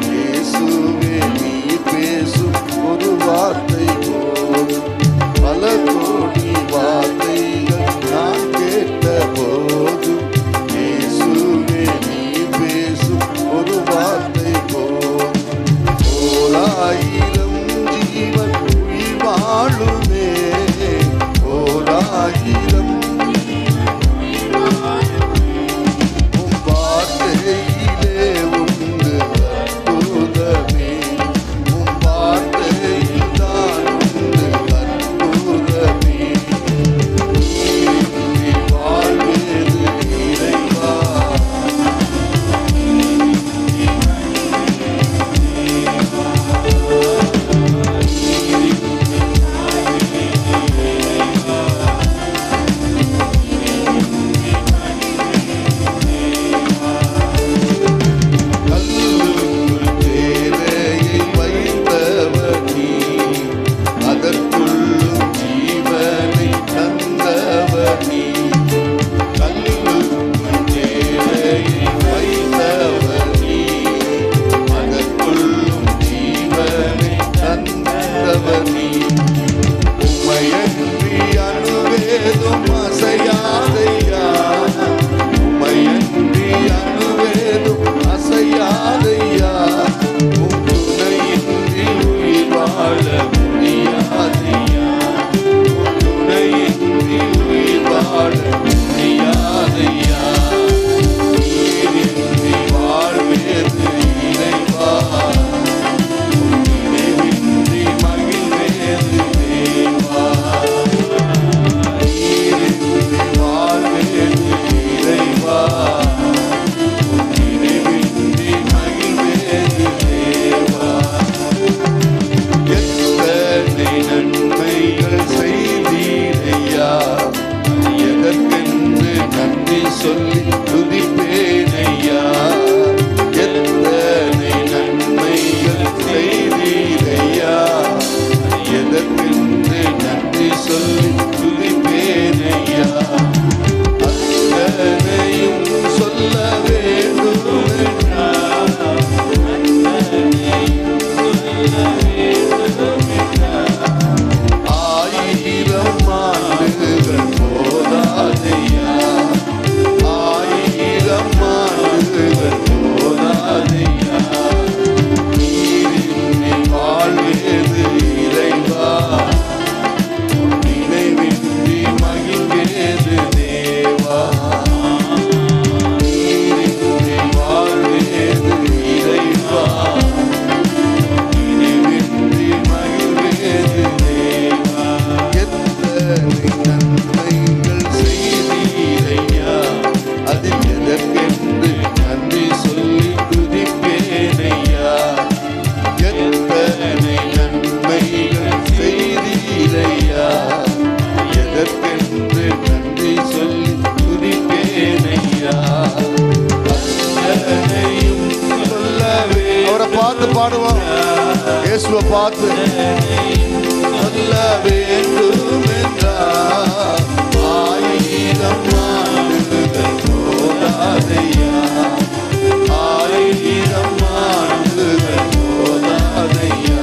இயேசுவே நீர் பேசும் ஒரு வார்த்தை போதும். பல கோடி வார்த்தைகள் நான் கேட்ட போதும். இயேசுவே நீர் பேசும் ஒரு வார்த்தை போதும். ஓராயிரம் ஜீவன் உயிர் வாழுமே, ஓராயிரம் பாடுவோம். இயேசுவை பார்த்து சொல்ல வேண்டும் என்றார், ஆயிரம் ஆண்டுகள் போதாதையா, ஆயிரம் ஆண்டுகள் போதாதையா,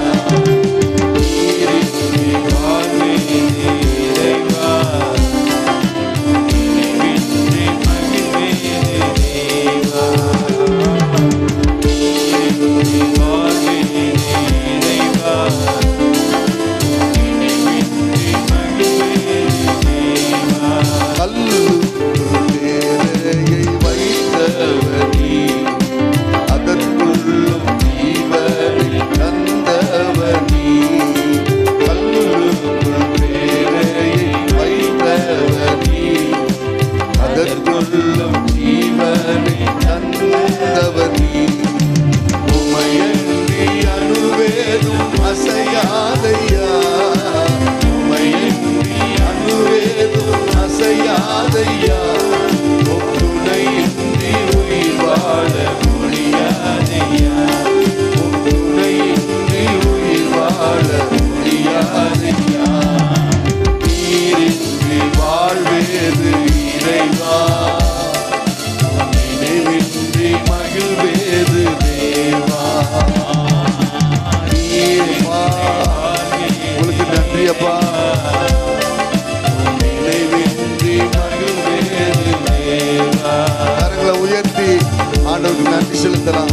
செலுத்தலாம்.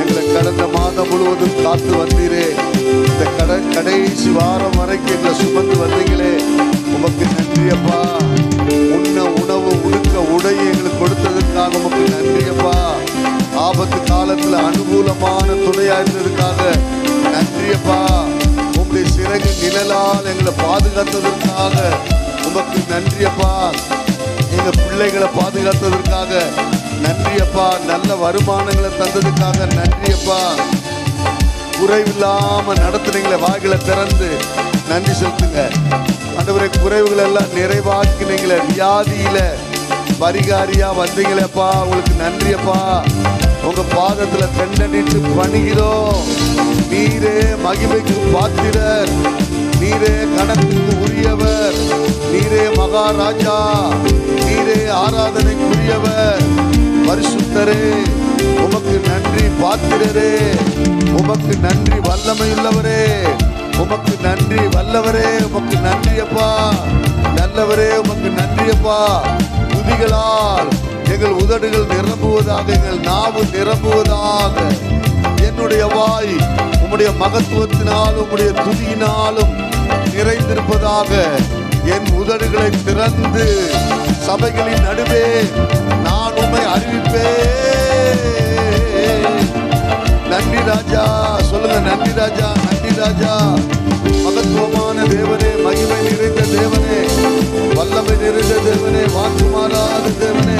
எங்களை கடந்த மாதம் முழுவதும் காத்து வந்தீரே, இந்த கடைசி வாரம் வரைக்கும் எங்களை சுமந்து வந்தீங்களே, உமக்கு நன்றியப்பா. உண்ண உணவு உடுக்க உடை எங்களுக்கு கொடுத்ததற்காக உமக்கு நன்றியப்பா. ஆபத்து காலத்துல அனுகூலமான துணையா இருந்ததுக்காக நன்றியப்பா. உங்களுடைய சிறகு நிழலால் எங்களை பாதுகாத்ததற்காக உமக்கு நன்றியப்பா. எங்க பிள்ளைகளை பாதுகாத்ததற்காக நன்றியப்பா. நல்ல வருமானங்களை தந்ததுக்காக நன்றியப்பா. குறைவில்லாம நடத்துனீங்களே, வாய்களை திறந்து நன்றி செலுத்துங்க ஆண்டவரே. குறைவுகள் எல்லாம் நிறைவாக்கினீங்களே, வியாதியில பரிகாரியா வந்தீங்களேப்பா, உங்களுக்கு நன்றியப்பா. உங்க பாதத்துல தெண்டனிட்டு பணிகிறோம். நீரே மகிமைக்கு பாத்திரர், நீரே கணக்குக்கு உரியவர், நீரே மகாராஜா, நீரே ஆராதனைக்குரியவர். பரிசுத்தரே உமக்கு நன்றி. பாத்திரரே உமக்கு நன்றி. வல்லமையுள்ளவரே உமக்கு நன்றி. வல்லவரே உமக்கு நன்றியப்பா. நல்லவரே உமக்கு நன்றியப்பா. துதிகளால் எங்கள் உதடுகள் நிரம்புவதாக, எங்கள் நாவு நிரம்புவதாக. என்னுடைய வாய் உம்முடைய மகத்துவத்தினாலும் உம்முடைய துதியினாலும் நிறைந்திருப்பதாக. என் உதடுகளை திறந்து சபைகளின் நடுவே நான் உம்மை அறிவிப்பேன். நன்றி ராஜா, சொல்லுங்க நன்றி ராஜா, நன்றி ராஜா. மகத்துவமான தேவனே, மகிமை நிறைந்த தேவனே, வல்லமை நிறைந்த தேவனே, வாக்கு மாறாத தேவனே,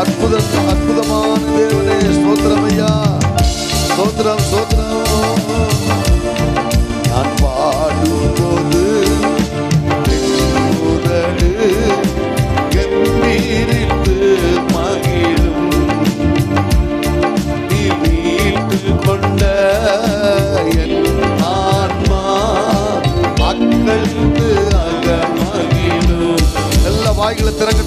அற்புதமான தேவனே, ஸ்தோத்திரம் ஐயா, ஸ்தோத்திரம் ஸ்தோத்திரம். நான் பாடும்போது கம்பீரித்து மகிழும், நீ மீட்டு கொண்ட என் ஆன்மா மக்களுக்கு அகமகிழும். எல்லா வாய்களை திறக்க